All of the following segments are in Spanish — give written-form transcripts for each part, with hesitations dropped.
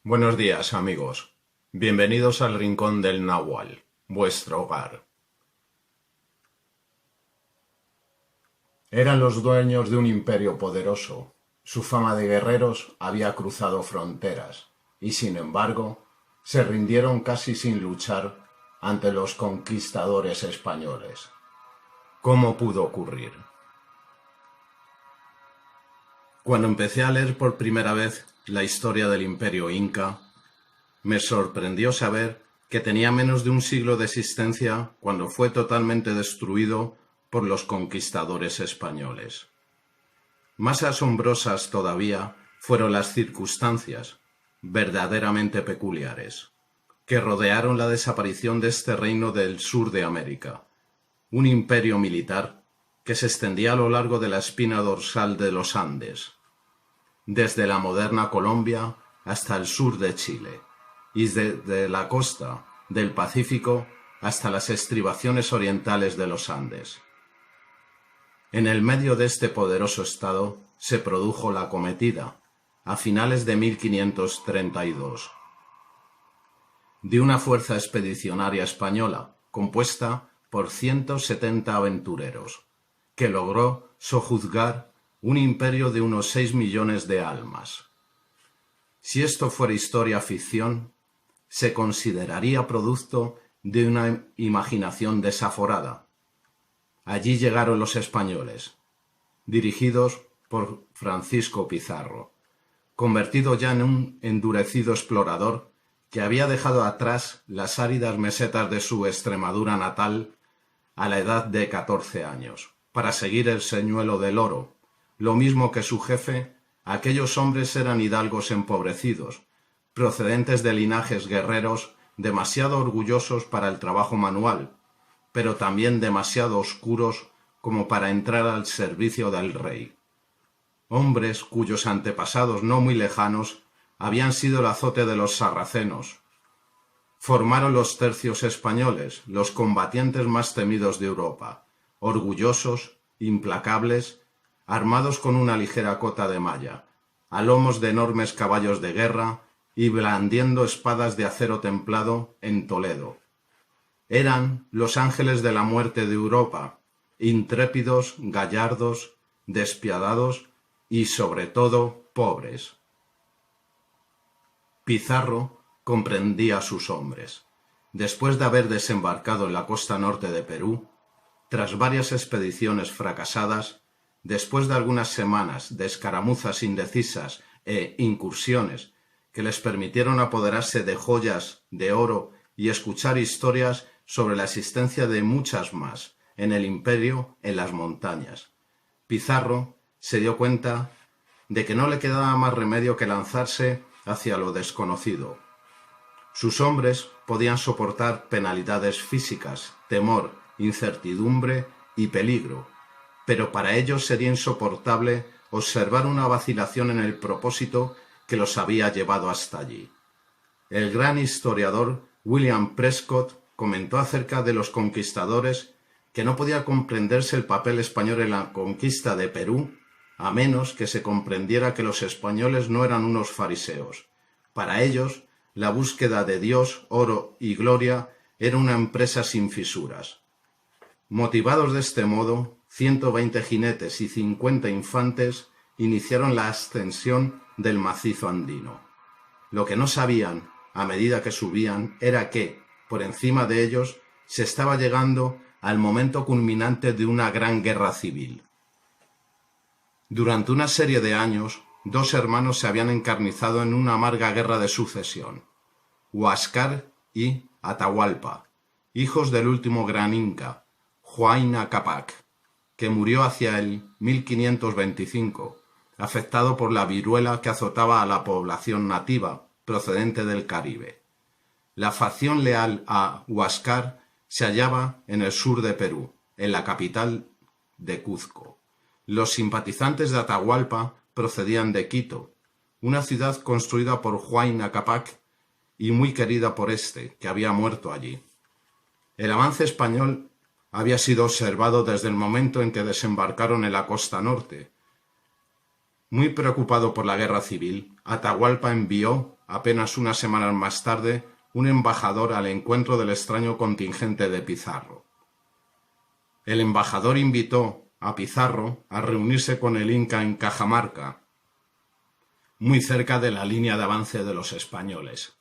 Buenos días, amigos. Bienvenidos al Rincón del Nahual, vuestro hogar. Eran los dueños de un imperio poderoso. Su fama de guerreros había cruzado fronteras y, sin embargo, se rindieron casi sin luchar ante los conquistadores españoles. ¿Cómo pudo ocurrir? Cuando empecé a leer por primera vez la historia del Imperio Inca, me sorprendió saber que tenía menos de un siglo de existencia cuando fue totalmente destruido por los conquistadores españoles. Más asombrosas todavía fueron las circunstancias, verdaderamente peculiares, que rodearon la desaparición de este reino del sur de América, un imperio militar que se extendía a lo largo de la espina dorsal de los Andes, desde la moderna Colombia hasta el sur de Chile, y desde la costa del Pacífico hasta las estribaciones orientales de los Andes. En el medio de este poderoso estado se produjo la acometida, a finales de 1532, de una fuerza expedicionaria española compuesta por 170 aventureros, que logró sojuzgar un imperio de unos 6 millones de almas. Si esto fuera historia ficción, se consideraría producto de una imaginación desaforada. Allí llegaron los españoles, dirigidos por Francisco Pizarro, convertido ya en un endurecido explorador que había dejado atrás las áridas mesetas de su Extremadura natal a la edad de 14 años, para seguir el señuelo del oro. Lo mismo que su jefe, aquellos hombres eran hidalgos empobrecidos, procedentes de linajes guerreros demasiado orgullosos para el trabajo manual, pero también demasiado oscuros como para entrar al servicio del rey. Hombres cuyos antepasados no muy lejanos habían sido el azote de los sarracenos. Formaron los tercios españoles, los combatientes más temidos de Europa, orgullosos, implacables, armados con una ligera cota de malla, a lomos de enormes caballos de guerra y blandiendo espadas de acero templado en Toledo. Eran los ángeles de la muerte de Europa, intrépidos, gallardos, despiadados y, sobre todo, pobres. Pizarro comprendía a sus hombres. Después de haber desembarcado en la costa norte de Perú, tras varias expediciones fracasadas, después de algunas semanas de escaramuzas indecisas e incursiones que les permitieron apoderarse de joyas, de oro y escuchar historias sobre la existencia de muchas más en el imperio en las montañas, Pizarro se dio cuenta de que no le quedaba más remedio que lanzarse hacia lo desconocido. Sus hombres podían soportar penalidades físicas, temor, incertidumbre y peligro, pero para ellos sería insoportable observar una vacilación en el propósito que los había llevado hasta allí. El gran historiador William Prescott comentó acerca de los conquistadores que no podía comprenderse el papel español en la conquista de Perú a menos que se comprendiera que los españoles no eran unos fariseos. Para ellos, la búsqueda de Dios, oro y gloria era una empresa sin fisuras. Motivados de este modo, 120 jinetes y 50 infantes iniciaron la ascensión del macizo andino. Lo que no sabían, a medida que subían, era que, por encima de ellos, se estaba llegando al momento culminante de una gran guerra civil. Durante una serie de años, dos hermanos se habían encarnizado en una amarga guerra de sucesión, Huáscar y Atahualpa, hijos del último gran inca, Huayna Cápac, que murió hacia el 1525, afectado por la viruela que azotaba a la población nativa procedente del Caribe. La facción leal a Huáscar se hallaba en el sur de Perú, en la capital de Cuzco. Los simpatizantes de Atahualpa procedían de Quito, una ciudad construida por Huayna Cápac y muy querida por éste, que había muerto allí. El avance español había sido observado desde el momento en que desembarcaron en la costa norte. Muy preocupado por la guerra civil, Atahualpa envió, apenas unas semanas más tarde, un embajador al encuentro del extraño contingente de Pizarro. El embajador invitó a Pizarro a reunirse con el Inca en Cajamarca, muy cerca de la línea de avance de los españoles.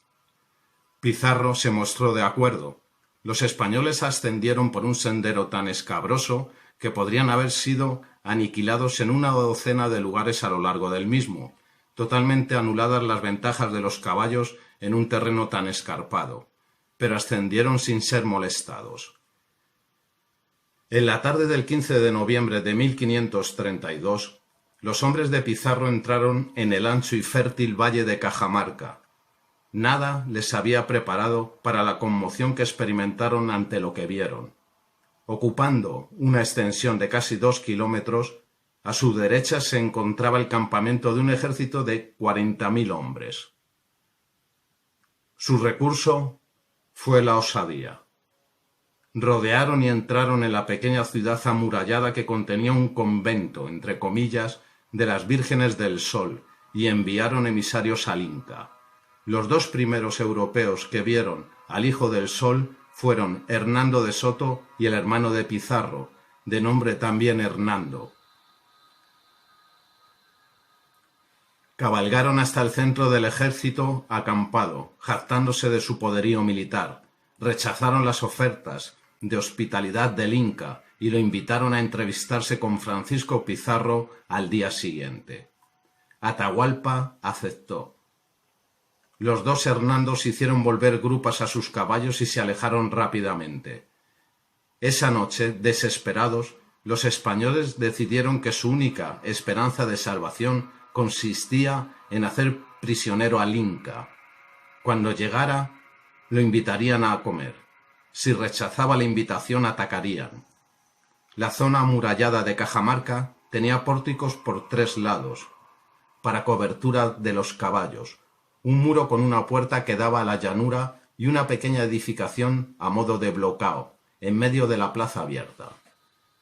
Pizarro se mostró de acuerdo. Los españoles ascendieron por un sendero tan escabroso que podrían haber sido aniquilados en una docena de lugares a lo largo del mismo, totalmente anuladas las ventajas de los caballos en un terreno tan escarpado, pero ascendieron sin ser molestados. En la tarde del 15 de noviembre de 1532, los hombres de Pizarro entraron en el ancho y fértil valle de Cajamarca. Nada les había preparado para la conmoción que experimentaron ante lo que vieron. Ocupando una extensión de casi 2 kilómetros, a su derecha se encontraba el campamento de un ejército de 40.000 hombres. Su recurso fue la osadía. Rodearon y entraron en la pequeña ciudad amurallada que contenía un convento, entre comillas, de las Vírgenes del Sol, y enviaron emisarios al Inca. Los 2 primeros europeos que vieron al Hijo del Sol fueron Hernando de Soto y el hermano de Pizarro, de nombre también Hernando. Cabalgaron hasta el centro del ejército acampado, jactándose de su poderío militar. Rechazaron las ofertas de hospitalidad del Inca y lo invitaron a entrevistarse con Francisco Pizarro al día siguiente. Atahualpa aceptó. Los 2 Hernandos hicieron volver grupas a sus caballos y se alejaron rápidamente. Esa noche, desesperados, los españoles decidieron que su única esperanza de salvación consistía en hacer prisionero al Inca. Cuando llegara, lo invitarían a comer. Si rechazaba la invitación, atacarían. La zona amurallada de Cajamarca tenía pórticos por 3 lados, para cobertura de los caballos, un muro con una puerta que daba a la llanura y una pequeña edificación a modo de bloqueo, en medio de la plaza abierta.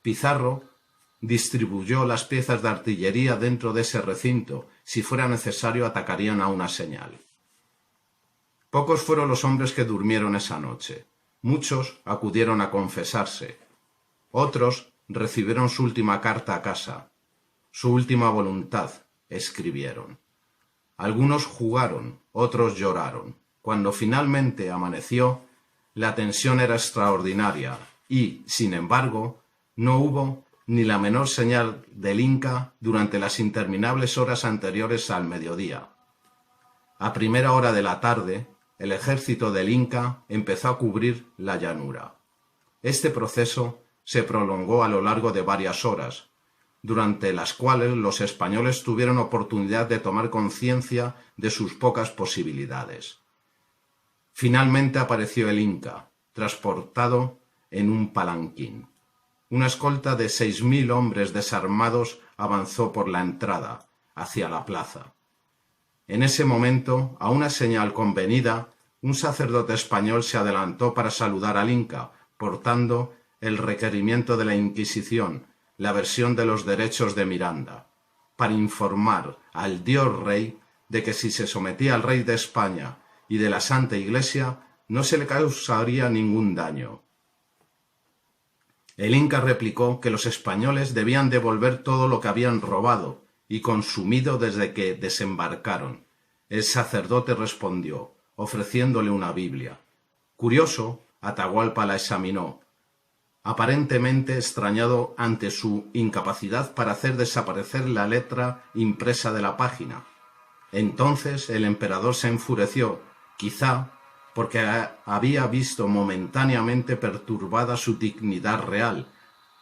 Pizarro distribuyó las piezas de artillería dentro de ese recinto. Si fuera necesario, atacarían a una señal. Pocos fueron los hombres que durmieron esa noche. Muchos acudieron a confesarse. Otros recibieron su última carta a casa. Su última voluntad, escribieron. Algunos jugaron, otros lloraron. Cuando finalmente amaneció, la tensión era extraordinaria y, sin embargo, no hubo ni la menor señal del Inca durante las interminables horas anteriores al mediodía. A primera hora de la tarde, el ejército del Inca empezó a cubrir la llanura. Este proceso se prolongó a lo largo de varias horas, durante las cuales los españoles tuvieron oportunidad de tomar conciencia de sus pocas posibilidades. Finalmente apareció el Inca, transportado en un palanquín. Una escolta de 6.000 hombres desarmados avanzó por la entrada, hacia la plaza. En ese momento, a una señal convenida, un sacerdote español se adelantó para saludar al Inca, portando el requerimiento de la Inquisición, la versión de los derechos de Miranda, para informar al Dios Rey de que si se sometía al rey de España y de la Santa Iglesia, no se le causaría ningún daño. El Inca replicó que los españoles debían devolver todo lo que habían robado y consumido desde que desembarcaron. El sacerdote respondió, ofreciéndole una Biblia. Curioso, Atahualpa la examinó, aparentemente extrañado ante su incapacidad para hacer desaparecer la letra impresa de la página. Entonces el emperador se enfureció, quizá porque había visto momentáneamente perturbada su dignidad real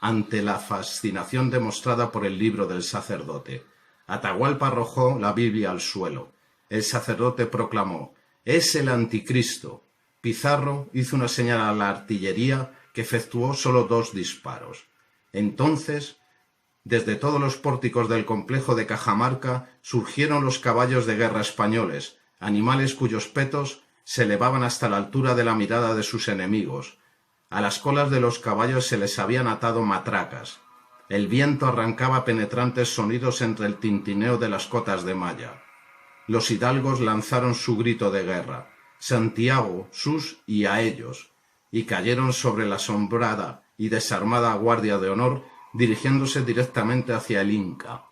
ante la fascinación demostrada por el libro del sacerdote. Atahualpa arrojó la Biblia al suelo. El sacerdote proclamó: «Es el anticristo». Pizarro hizo una señal a la artillería que efectuó solo 2 disparos. Entonces, desde todos los pórticos del complejo de Cajamarca surgieron los caballos de guerra españoles, animales cuyos petos se elevaban hasta la altura de la mirada de sus enemigos. A las colas de los caballos se les habían atado matracas. El viento arrancaba penetrantes sonidos entre el tintineo de las cotas de malla. Los hidalgos lanzaron su grito de guerra, Santiago, sus y a ellos, y cayeron sobre la asombrada y desarmada guardia de honor, dirigiéndose directamente hacia el Inca.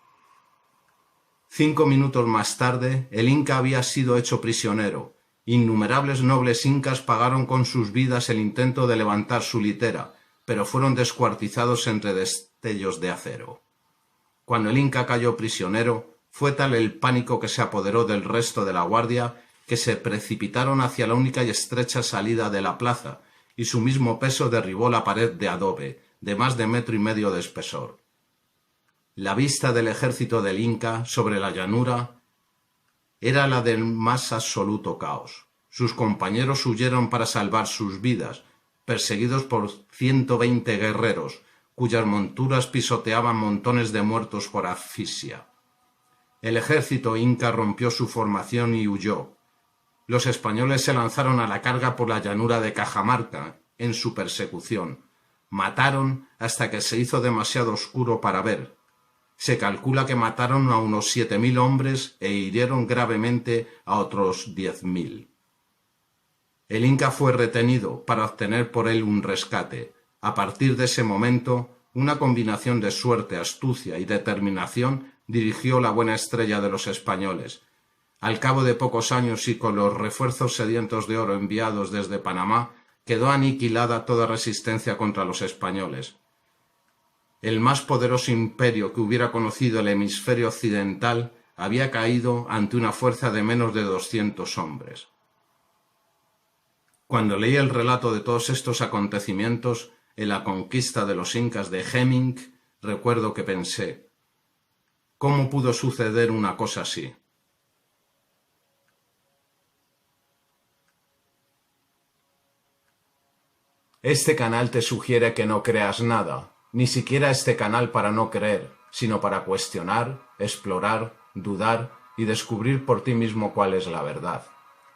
5 minutos más tarde, el Inca había sido hecho prisionero. Innumerables nobles incas pagaron con sus vidas el intento de levantar su litera, pero fueron descuartizados entre destellos de acero. Cuando el Inca cayó prisionero, fue tal el pánico que se apoderó del resto de la guardia que se precipitaron hacia la única y estrecha salida de la plaza, y su mismo peso derribó la pared de adobe, de más de 1,5 metros de espesor. La vista del ejército del Inca sobre la llanura era la del más absoluto caos. Sus compañeros huyeron para salvar sus vidas, perseguidos por 120 guerreros, cuyas monturas pisoteaban montones de muertos por asfixia. El ejército inca rompió su formación y huyó. Los españoles se lanzaron a la carga por la llanura de Cajamarca, en su persecución. Mataron hasta que se hizo demasiado oscuro para ver. Se calcula que mataron a unos 7.000 hombres e hirieron gravemente a otros 10.000. El Inca fue retenido para obtener por él un rescate. A partir de ese momento, una combinación de suerte, astucia y determinación dirigió la buena estrella de los españoles. Al cabo de pocos años y con los refuerzos sedientos de oro enviados desde Panamá, quedó aniquilada toda resistencia contra los españoles. El más poderoso imperio que hubiera conocido el hemisferio occidental había caído ante una fuerza de menos de 200 hombres. Cuando leí el relato de todos estos acontecimientos en la conquista de los incas de Heming, recuerdo que pensé, ¿cómo pudo suceder una cosa así? Este canal te sugiere que no creas nada, ni siquiera este canal para no creer, sino para cuestionar, explorar, dudar y descubrir por ti mismo cuál es la verdad.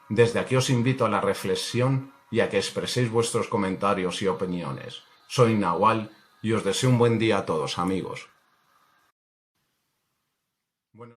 Desde aquí os invito a la reflexión y a que expreséis vuestros comentarios y opiniones. Soy Nahual y os deseo un buen día a todos, amigos.